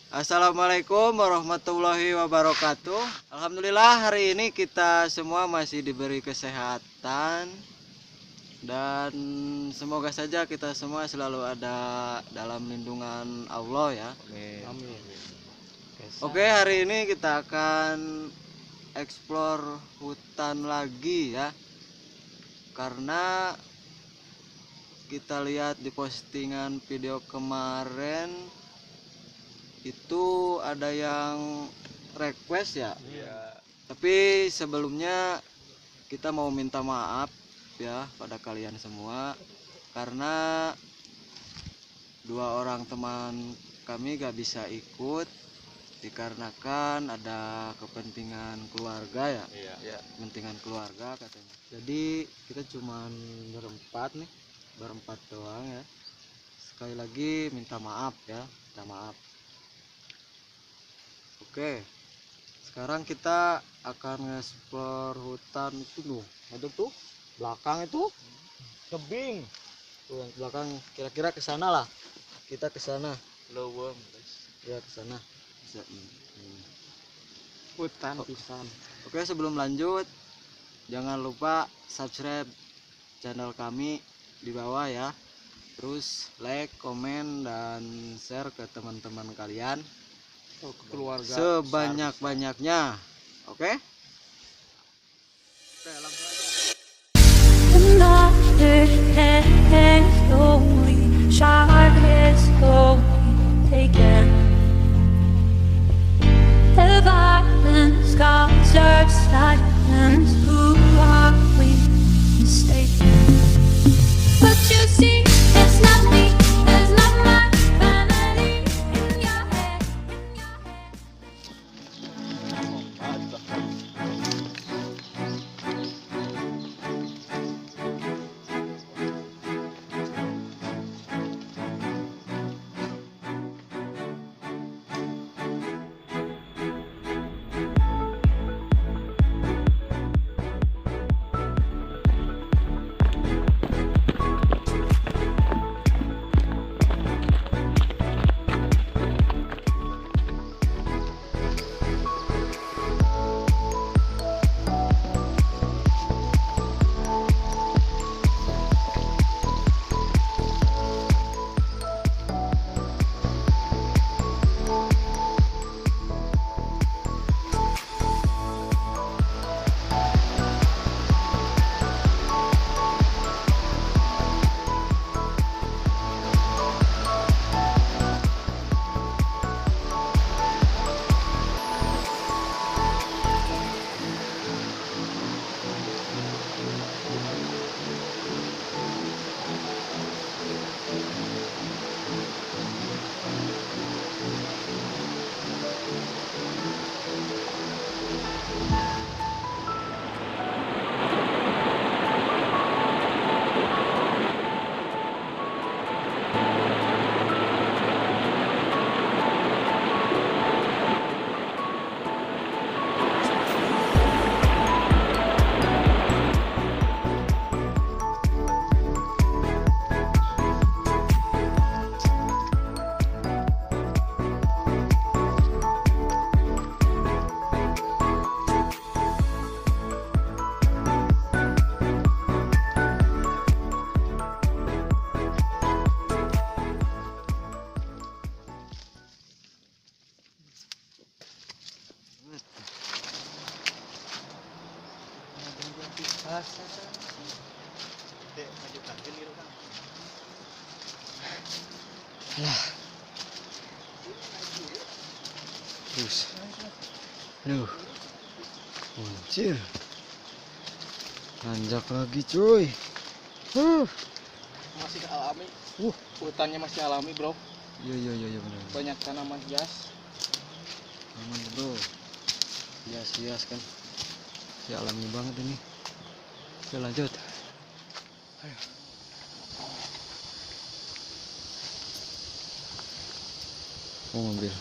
Assalamualaikum warahmatullahi wabarakatuh. Alhamdulillah hari ini kita semua masih diberi kesehatan dan semoga saja kita semua selalu ada dalam lindungan Allah ya. Amin. Oke, hari ini kita akan explore hutan lagi ya. Karena kita lihat di postingan video kemarin itu ada yang request ya. Iya. Tapi sebelumnya kita mau minta maaf ya pada kalian semua karena dua orang teman kami gak bisa ikut dikarenakan ada kepentingan keluarga ya. Iya. Kepentingan keluarga katanya. Jadi kita cuman berempat doang ya. Sekali lagi minta maaf ya, minta maaf. Oke, sekarang kita akan nge-explore hutan itu tuh. Ada tuh belakang itu tebing. Tuh yang belakang kira-kira ke sana lah. Kita ke sana. Lowong, Ya ke sana. Bisa. hutan Oh. pisan. Oke, sebelum lanjut jangan lupa subscribe channel kami di bawah ya. Terus like, komen dan share ke teman-teman kalian Keluarga sebanyak-banyaknya. Oke? Oke, langsung aja. Another hand slowly, shot is slowly taken. The violent scars are silence. Who are we mistaken? But you see, it's not me, it's not my vanity in your head, in your head. Terus. Aduh. Anjir. Nanjak lagi cuy. Masih alami. Hutannya masih alami, bro. Iya benar. Banyak tanaman hias. Aman bro. Hias kan. Ya alami banget ini. Oke lanjut. Ayo. Mau ngambil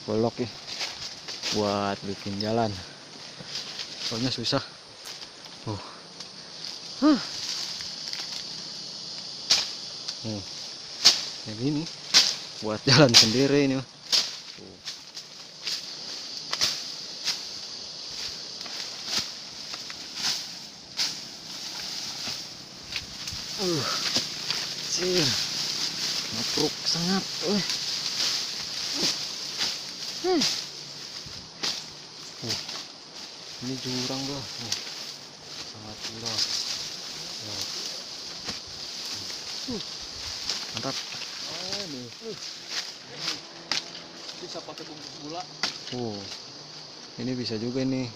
golok ya buat bikin jalan. Soalnya susah. Kayak gini buat jalan sendiri ini. Cir. Ngapruk sangat. Ini jurang bro. Sangat jurang. Mantap. Bisa pakai bungkus gula. Ini bisa juga nih.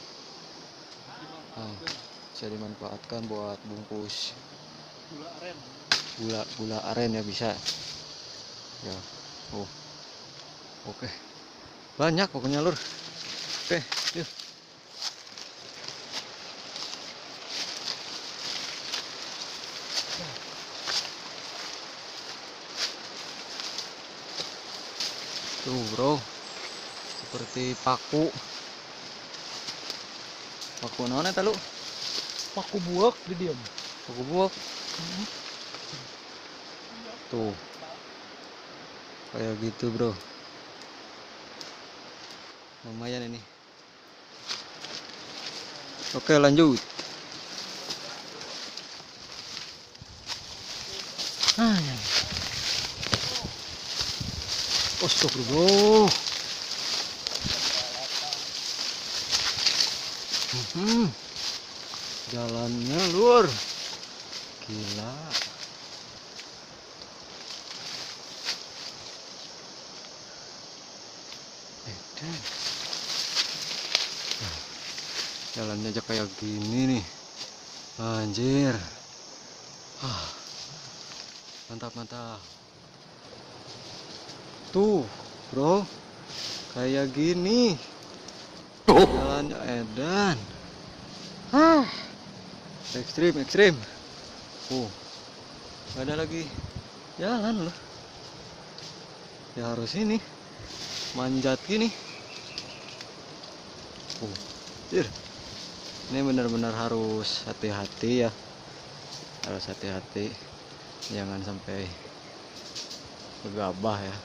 Bisa dimanfaatkan buat bungkus Gula aren. gula aren ya, bisa ya. Oke, banyak pokoknya lur. Oke, yuk. Tuh bro, seperti paku naon eta lu? Paku buak di diam. Paku buak. Tuh kayak gitu bro, lumayan ini. Oke, lanjut. Astagfirullah. Jalannya lur, gila. Jalannya aja kayak gini nih, anjir. Mantap. Tuh bro, kayak gini jalannya edan. Ekstrim. Gak ada lagi jalan loh. Ya harus ini manjat gini. Ini benar-benar harus hati-hati ya. Harus hati-hati, jangan sampai gegabah ya.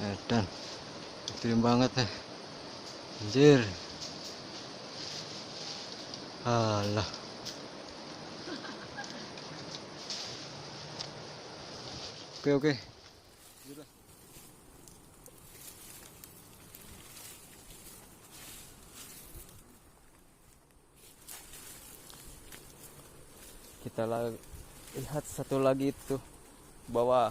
Edan, ekstrim banget ya, anjir. Alah. Oke. Kita lihat satu lagi itu bawah.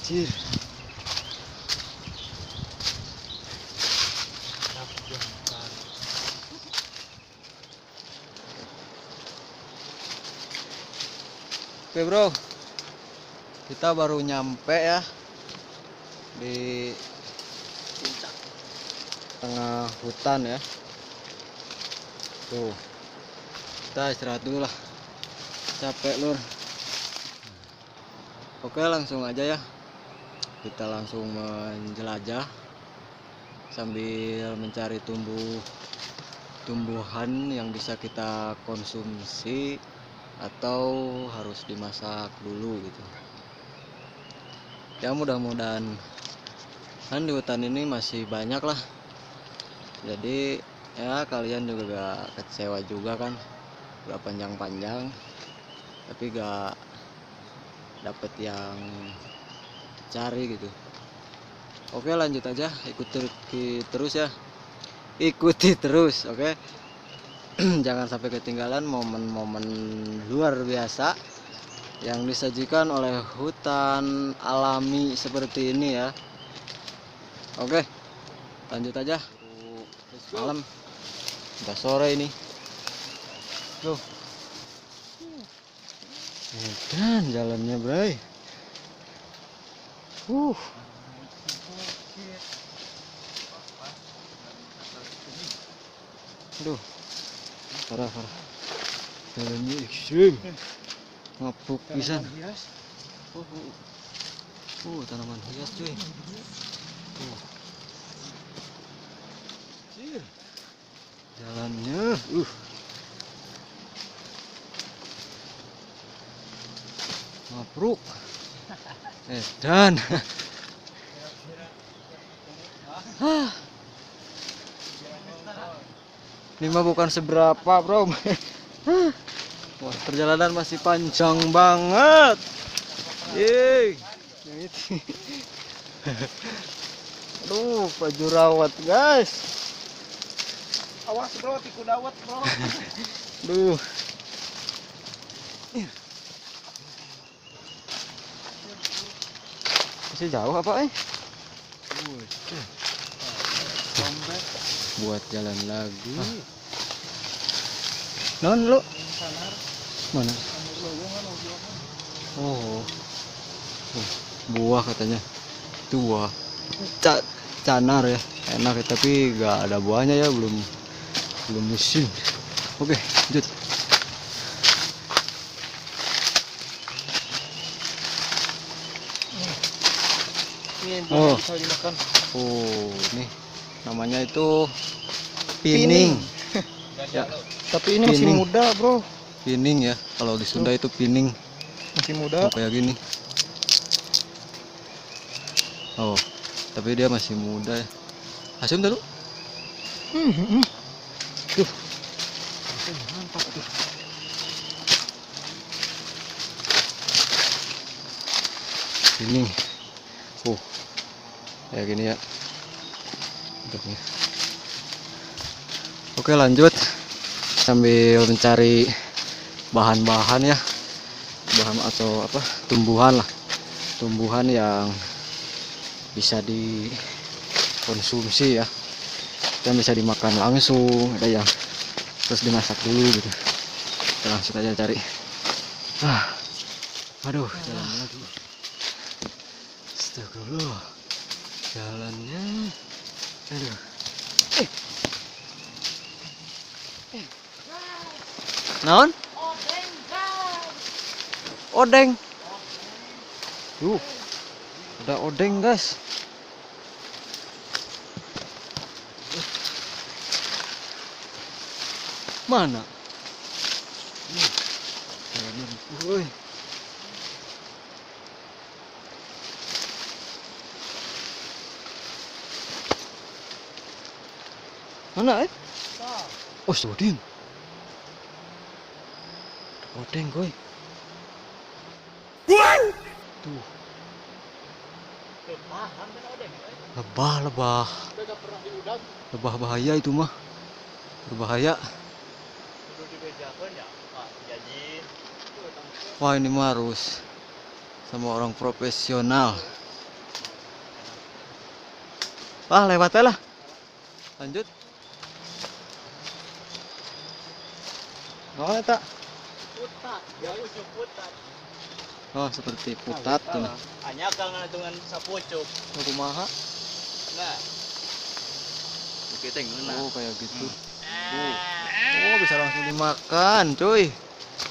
Anjir. Oke bro, kita baru nyampe ya di tengah hutan ya. Tuh, kita istirahat dulu lah, capek lur. Oke, langsung aja ya, kita langsung menjelajah sambil mencari tumbuhan yang bisa kita konsumsi atau harus dimasak dulu gitu ya. Mudah-mudahan kan di hutan ini masih banyak lah, jadi ya kalian juga gak kecewa juga kan, gak panjang-panjang tapi gak dapet yang cari gitu. Oke, lanjut aja, ikuti terus oke. Jangan sampai ketinggalan momen-momen luar biasa yang disajikan oleh hutan alami seperti ini ya. Oke, lanjut aja. Malam udah sore ini tuh. Dan jalannya bray. Aduh, parah. Jalannya ekstrim. Ngapuk pisan. Tanaman hias. Tanaman hias cuy. Cil. Jalannya Mabruk. Dan ini mah bukan seberapa, bro. Wah, perjalanan masih panjang banget. Yeay. Aduh, Pak Jurawat, guys. Awas bro, tiku dawet bro. Duh. Masih jauh apa buat jalan lagi. Non lu mana? Oh. Buah katanya. Itu buah canar ya. Enak ya, tapi nggak ada buahnya ya, belum musim. Oke, lanjut. Ini Oh. bisa dimakan. Oh, nih namanya itu pining. Ya, Tapi ini masih Pining. muda bro. pining ya. Kalau di Sunda itu pining. Masih muda. Oh, kayak gini. Oh, tapi dia masih muda ya. Asum dulu. Tuh. Mantap tuh. Pining. Kayak gini ya. Bentuknya. Oke, lanjut sambil mencari bahan-bahan ya, bahan atau apa, tumbuhan lah, tumbuhan yang bisa dikonsumsi ya, yang bisa dimakan langsung, ada yang terus dimasak dulu gitu. Kita langsung aja cari. Aduh, jalan lagi. Astagfirullah, jalannya, aduh. Naon? Odeng. Ada odeng, guys. Mana? Woi. Mana Oh, odeng. Odeng, goy. Tuh. Lebah. Lebah bahaya itu mah. Berbahaya. Wah, ini mah harus sama orang profesional. Wah, lewat lah. Lanjut. Oh, tak. Oh, seperti putat tuh. Hanya kang dengan sapucuk. Kumaha? Nah. Kita Oh, kayak gitu. Oh, bisa langsung dimakan, cuy.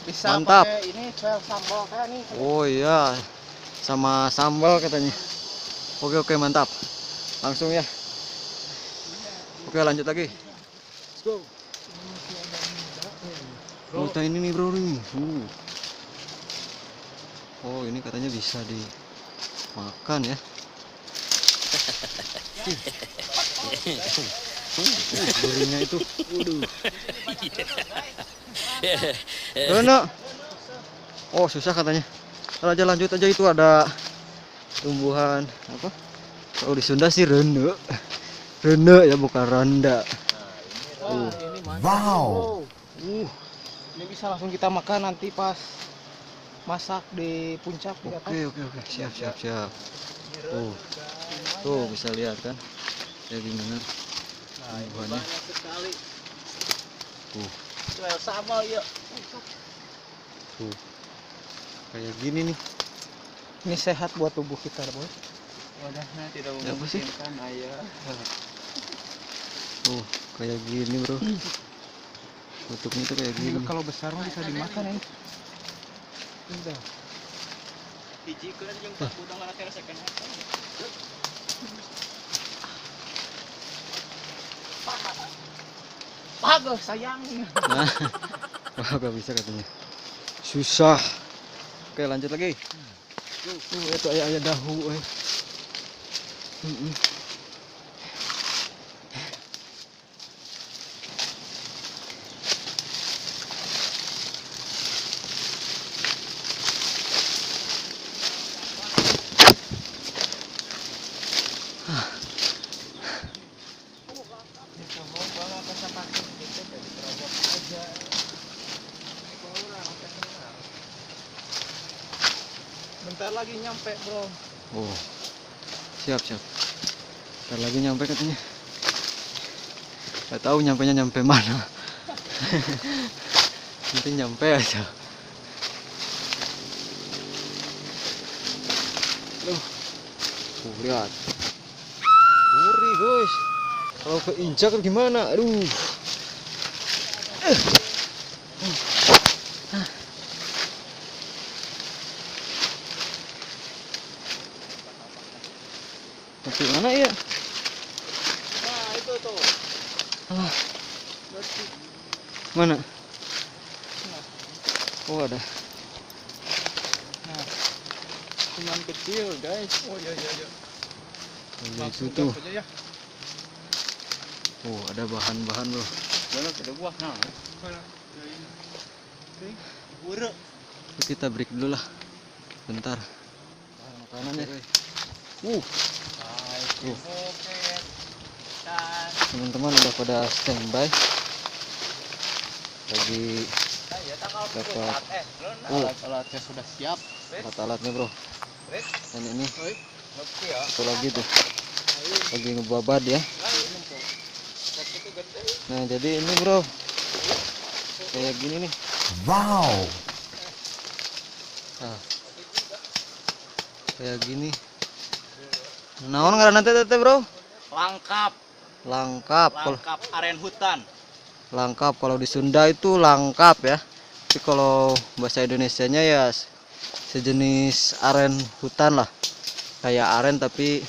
Bisa Mantap. pakai ini soal sambal kayak nih. Oh iya, sama sambal katanya. Oke, mantap. Langsung ya. Oke, lanjut lagi. Let's go. Oh, ini nih bro nih. Oh, ini katanya bisa dimakan ya. Durinya itu. Waduh. Oh, susah katanya. Ntar aja lanjut aja, itu ada tumbuhan apa? Kalau di Sunda sih rene. Rene ya, bukan randa. Ini mantap. Wow. Ini bisa langsung kita makan nanti pas masak di puncak di atas. Oke. Siap. Tuh bisa lihat kan? Ya gimana? Tumbuhannya. Sekali. Tuh. Sambal ya. Tuh. Kayak gini nih. Ini sehat buat tubuh kita, Boy. Wadahnya tidak Ya, apa sih? memungkinkan ayah. Tuh, kayak gini, bro. Tutupnya tuh kayak Ini gini. kalau besar mah bisa dimakan ini. Udah. Hiji kan yang tak budang anak rasakan apa? Bagus sayang. Nah, wah gak bisa katanya. Susah. Oke lanjut lagi. Itu ayah dahu. Bentar lagi nyampe, Bro. Oh, siap. Ntar lagi nyampe katanya. Gak tahu nyampe mana. Nanti nyampe aja. Lihat. Ngeri guys. Kalau keinjak gimana? Aduh. Tapi mana ya? Nah, itu tuh. Ah. Mana? Oh ada. Nah. Cuman kecil, guys. Oh iya. Oh, itu tuh. gas aja ya. Oh ada bahan-bahan bro. Belum ada buah nah. Buruk. Kita break dulu lah. Bentar. Makanannya. Oke. Dan Teman-teman udah pada standby. Lagi dapat alat-alatnya sudah siap. alat-alatnya bro. Dan ini Oke ya. satu lagi tuh. Lagi ngebabad ya. Nah jadi ini bro. Kayak gini nih. Wow. Nah. Kayak gini. Naon ngaranna teh bro? Langkap. Langkap. Langkap aren hutan. Langkap kalau di Sunda itu langkap ya. Tapi kalau bahasa Indonesianya ya sejenis aren hutan lah. Kayak aren tapi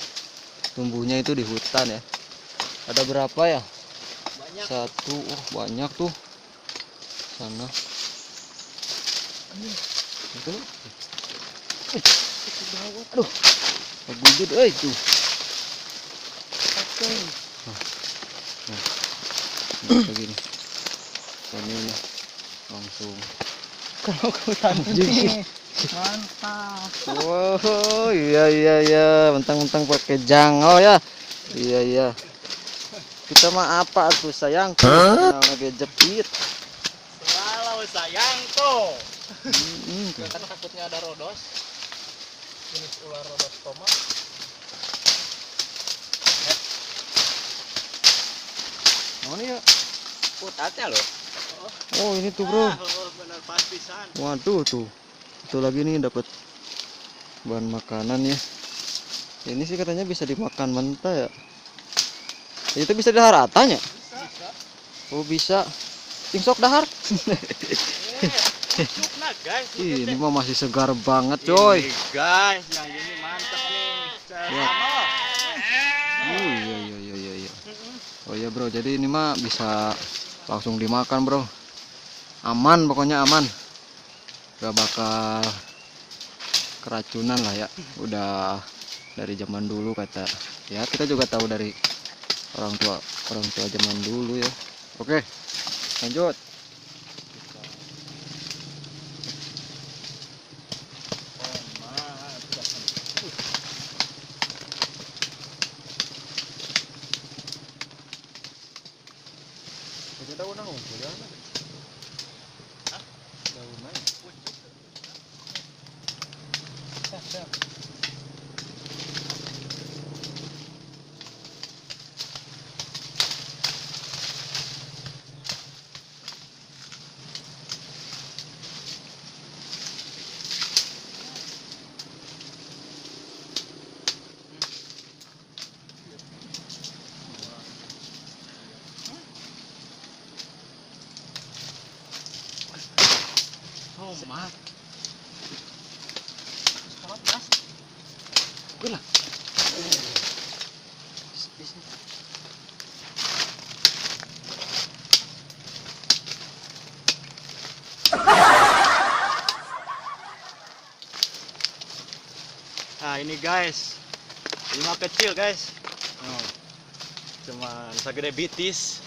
tumbuhnya itu di hutan ya. Ada berapa ya? Banyak. Satu, banyak tuh. Sana. Itu. Aduh. Gudut tuh. Nah, begini. Ini langsung. Kalau ke hutan ini mantap. Oh iya, mentang-mentang pakai jangau ya. Iya. Kita mah apa tuh sayang? Lagi jepit. Kalau sayang tuh. Tuh. Kan takutnya ada rodos. Jenis ular rodos tomat. Mana ya? Putatnya loh. Oh ini tuh bro. Benar pas pisan. Waduh tuh. Itu lagi nih dapat bahan makanan ya. Ini sih katanya bisa dimakan mentah ya. Itu bisa dahar atanya? Oh bisa. Sing sok dahar. Cukna guys. Ini mah masih segar banget coy. Ini guys, yang ini mantap nih. Ya. Iya. Oh iya bro, jadi ini mah bisa langsung dimakan bro. Aman pokoknya aman. Gak bakal keracunan lah ya. Udah dari zaman dulu kata. Ya kita juga tahu dari orang tua zaman dulu ya. Oke, lanjut. Kumaha? Gue lah. Nah ini guys, ini mah kecil guys. Oh, cuma segede bitis,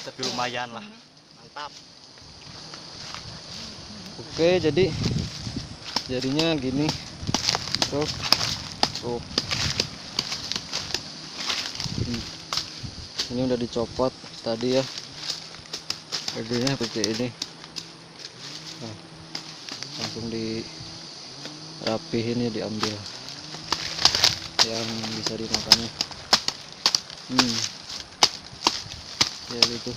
tapi lumayan lah, mantap. Oke, jadinya gini. Tuh. Tuh. Ini udah dicopot tadi ya. Jadinya seperti ini. Nah, langsung dirapihin ya, diambil yang bisa dimakannya. Ya itu.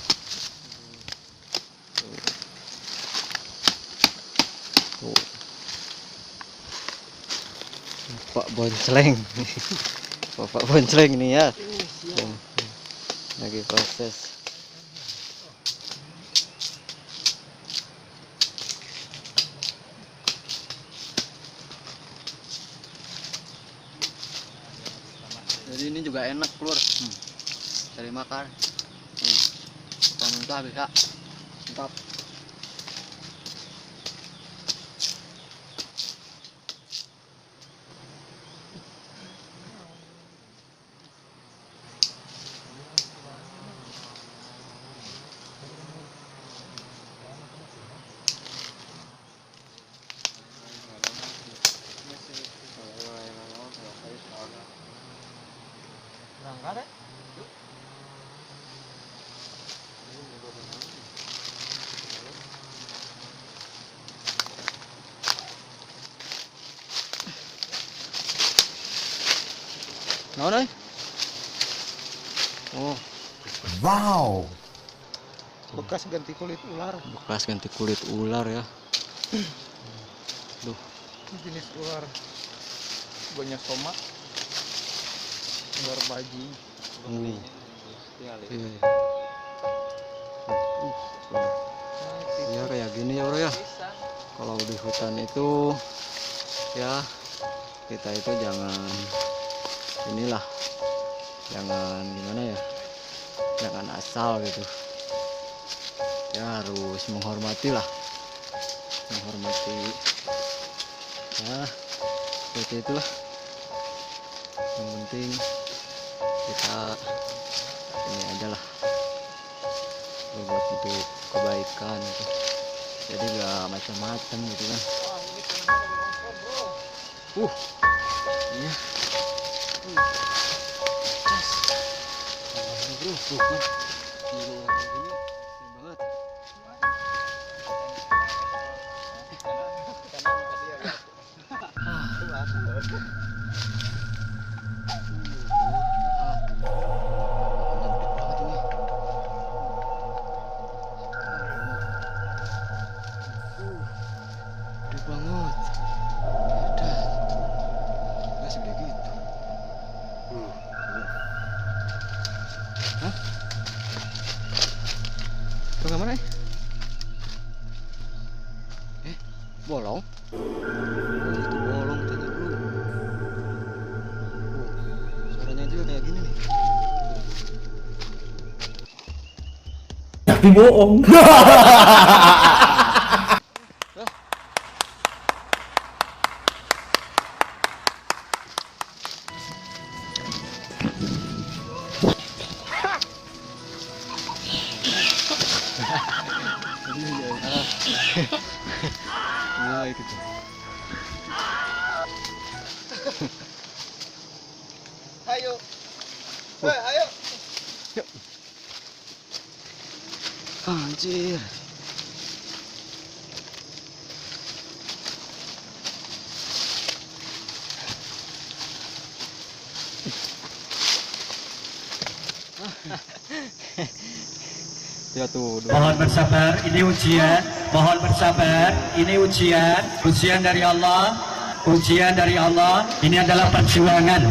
Tuh. Bapak bonceng. Bapak bonceng nih ya. Lagi proses. Jadi ini juga enak keluar. Cari makan. Muntah bisa. Mantap. Berangkat deh. Nào đây. Oh, Wow. Bekas ganti kulit ular. bekas ganti kulit ular ya. Duh, Jenis ular. Banyak somak. Ular baji. iya. Ya kayak gini ya bro ya. Kalau di hutan itu ya kita itu jangan inilah, jangan gimana ya, jangan asal gitu ya, harus menghormati lah, menghormati ya, seperti itulah. Yang penting kita ini aja lah, berbuat untuk kebaikan gitu. Jadi gak macam-macam gitu kan. Iya. Bro, tuh kan. Gila, ini banget. Gede banget. Nggak segede gitu. Hah? Lu nggak mana? Bolong? Oh, itu bolong tadi bro. Suaranya juga kayak gini nih. Tapi bohong. Iya gitu. Ayo. Ayo. Anjir. Ya tuh. Mohon bersabar, ini ujian. Mohon bersabar, ini ujian. Ujian dari Allah. Ujian dari Allah. Ini adalah perjuangan.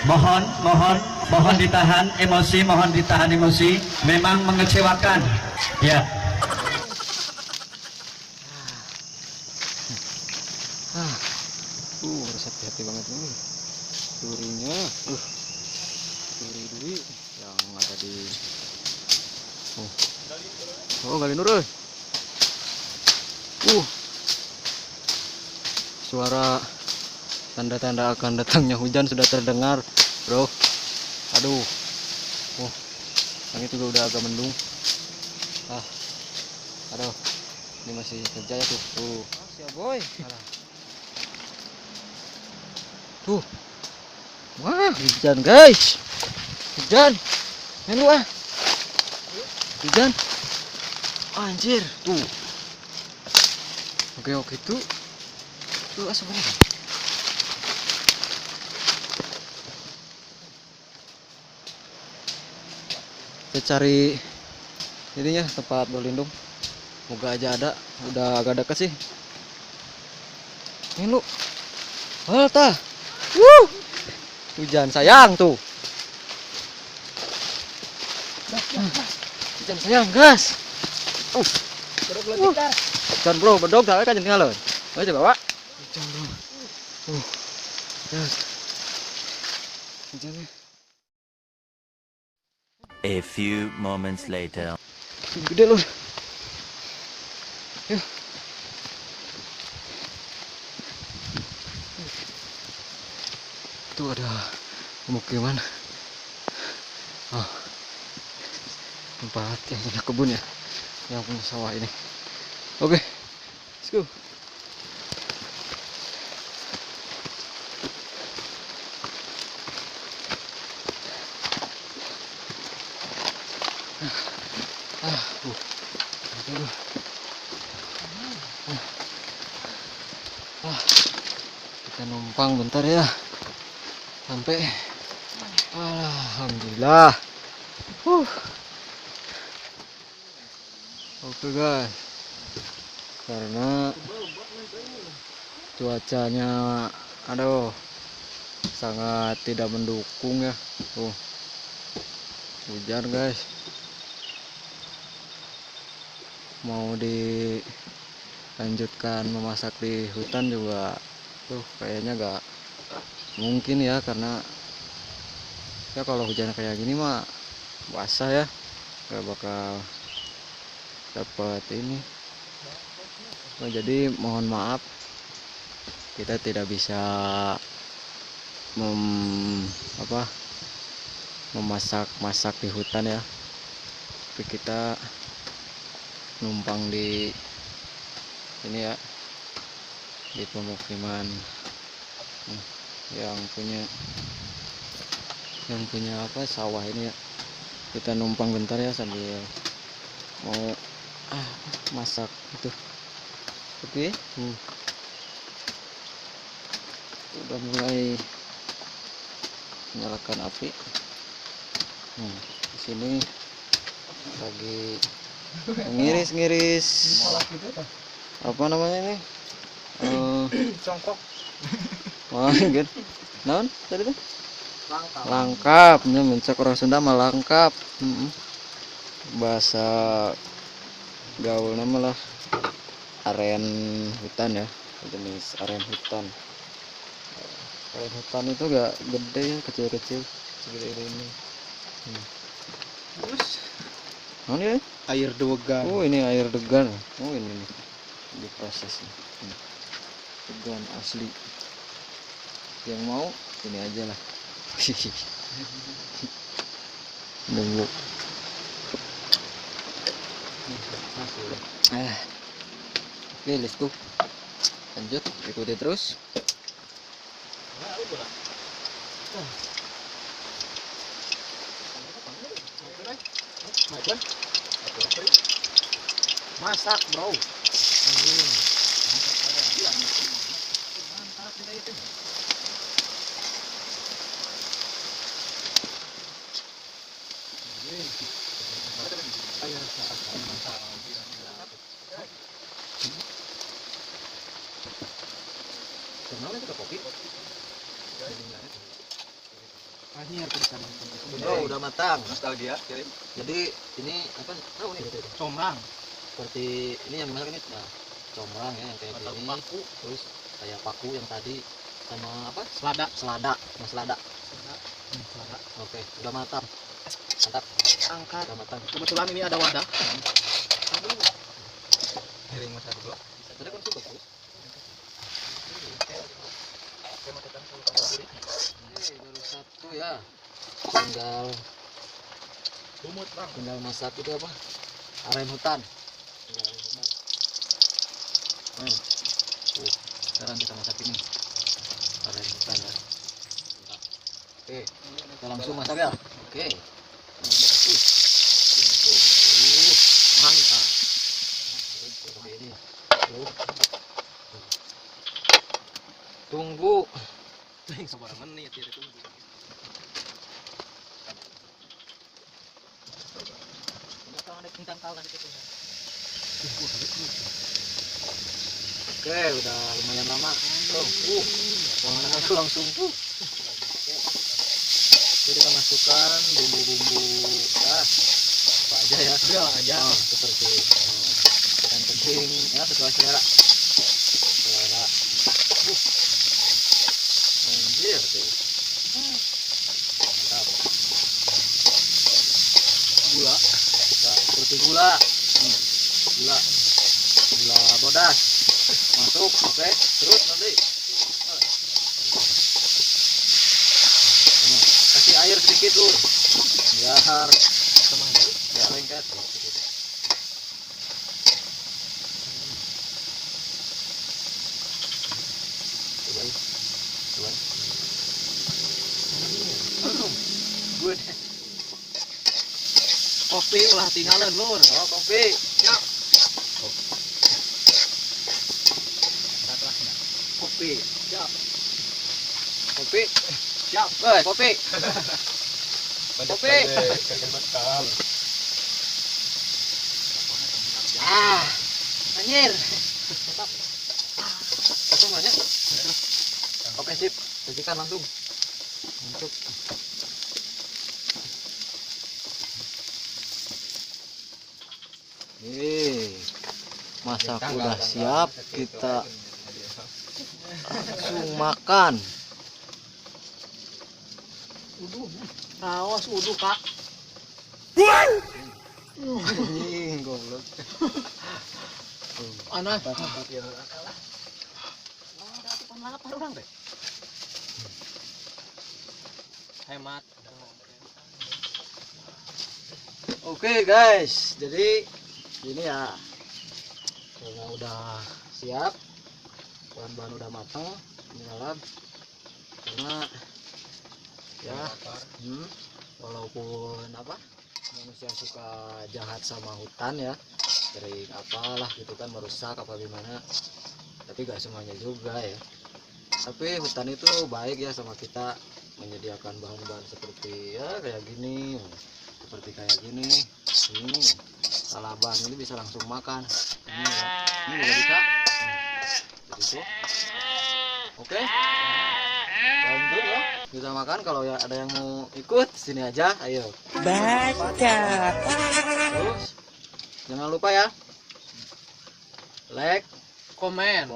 Mohon ditahan emosi, mohon ditahan emosi. Memang mengecewakan. Ya. gede banget nih durinya. Duri yang ada di Gali Nur. Suara tanda-tanda akan datangnya hujan sudah terdengar, bro. Aduh. Langit juga udah agak mendung. Aduh. Ini masih kerja ya tuh. Siap boy. Tuh. Wah, hujan guys. Hujan. Lu hujan. Anjir, tuh. Oke tuh. Tuh asapnya. Kita cari ininya tempat berlindung. Moga aja ada. Udah agak dekat sih. Ini lu. Tah. Hujan sayang tuh. Hujan sayang gas. Hujan bro, bedog tak kan tinggal loh. Ayo coba, Pak. Hujan bro. Yes. Hujannya. A few moments later. Gede loh. Yuk. Itu ada pemukiman. Tempat yang punya kebun ya, yang punya sawah ini. Oke, let's go. Kita numpang bentar ya, sampai. Alhamdulillah. Oke guys, karena cuacanya sangat tidak mendukung ya. Hujan guys. Mau dilanjutkan memasak di hutan juga kayaknya gak mungkin ya, karena ya kalau hujan kayak gini mah basah ya, gak bakal dapat ini. Jadi mohon maaf, kita tidak bisa memasak di hutan ya, tapi kita numpang di ini ya, di pemukiman yang punya sawah ini ya. Kita numpang bentar ya sambil mau masak itu. Oke. Udah mulai menyalakan api. Di sini lagi ngiris apa namanya ini? Congkok. Wah, gitu. Naon tadi tuh? Langkap. Mencak orang Sunda mah langkap. Bahasa gaul nama lah aren hutan ya, jenis aren hutan. Aren hutan itu gak gede ya, kecil-kecil segede ini. Terus Ini air degan. ini air degan. Ini nih diproses nih. Degan asli. Yang mau ini aja lah. Nunggu. Oke, let's go. Lanjut, ikuti terus. Masak, bro. Bro, udah matang. Nostalgia, kirim. Jadi ini apa? Tahu nih. Comrang. Seperti ini yang dimasak ini, nah, comrang ya, yang kayak gini. Terus kayak paku yang tadi sama apa? Selada. Selada. Oke, udah mantap. Angkat. Udah matang. Kebetulan ini ada wadah. Aduh. Piring mas dulu. Tadi kan sudah bagus. Baru satu ya. Tinggal masak itu apa? Aren hutan. Sekarang kita masak ini aren hutan ya. Oke, kita langsung masak ya. Oke. Mantap. Oke, ini. Tunggu. Yang sebarang menit ya tunggu. Oke, udah lumayan lama. Wanginya itu langsung tuh. Jadi kita masukkan bumbu-bumbu apa aja ya? Ya aja. Seperti yang penting ya sesuai selera. Anjir tuh. Mantap. Gula. Seperti gula bodas masuk. Oke, terus nanti kasih air sedikit tuh biar lengket. Coba. Kopi ulah tinggalan lur. Oh, kopi. Ya. Kopi. Siap. Kopi. Siap. Woi, kopi. Kopi. Anjir. Langsung banyak. Oke, sip. Sajikan langsung. Mantap. Masak udah siap, kita langsung makan. Awas uduh kak. Anjing goblok. Aneh. Hemat. Oke guys, jadi ini ya karena udah siap, bahan-bahan udah matang ini dalam, karena ya walaupun apa manusia suka jahat sama hutan ya, dari apalah gitu kan, merusak apa gimana, tapi gak semuanya juga ya. Tapi hutan itu baik ya sama kita, menyediakan bahan-bahan seperti ya kayak gini, seperti kayak gini, ini salaban ini bisa langsung makan. Ini juga bisa. Jadi tuh. Oke. Lanjut ya. Kita makan. Kalau ya ada yang mau ikut sini aja, ayo. Baca. Terus jangan lupa ya. Like, komen,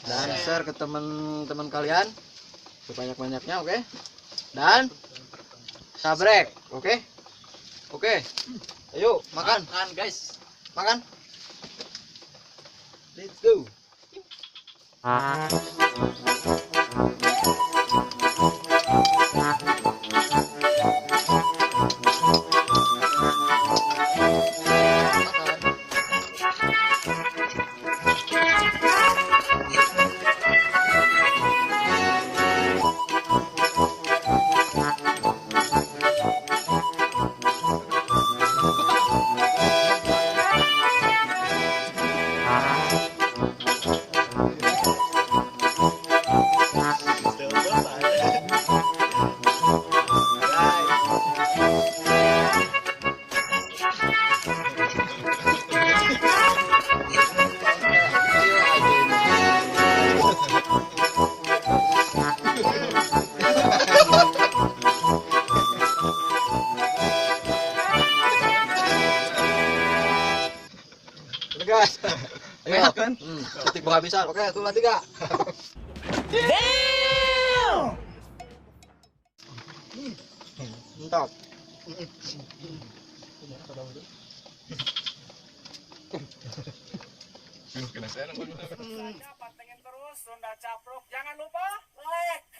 dan share ke teman-teman kalian sebanyak-banyaknya, oke? Dan sabrek, oke? Oke. Ayo makan guys. Makan. Let's go. Guys, ayo kan? Ketik penghabisan. Oke, tuh 3. Mantap. Pantengin terus Sunda Capruk. Jangan lupa like,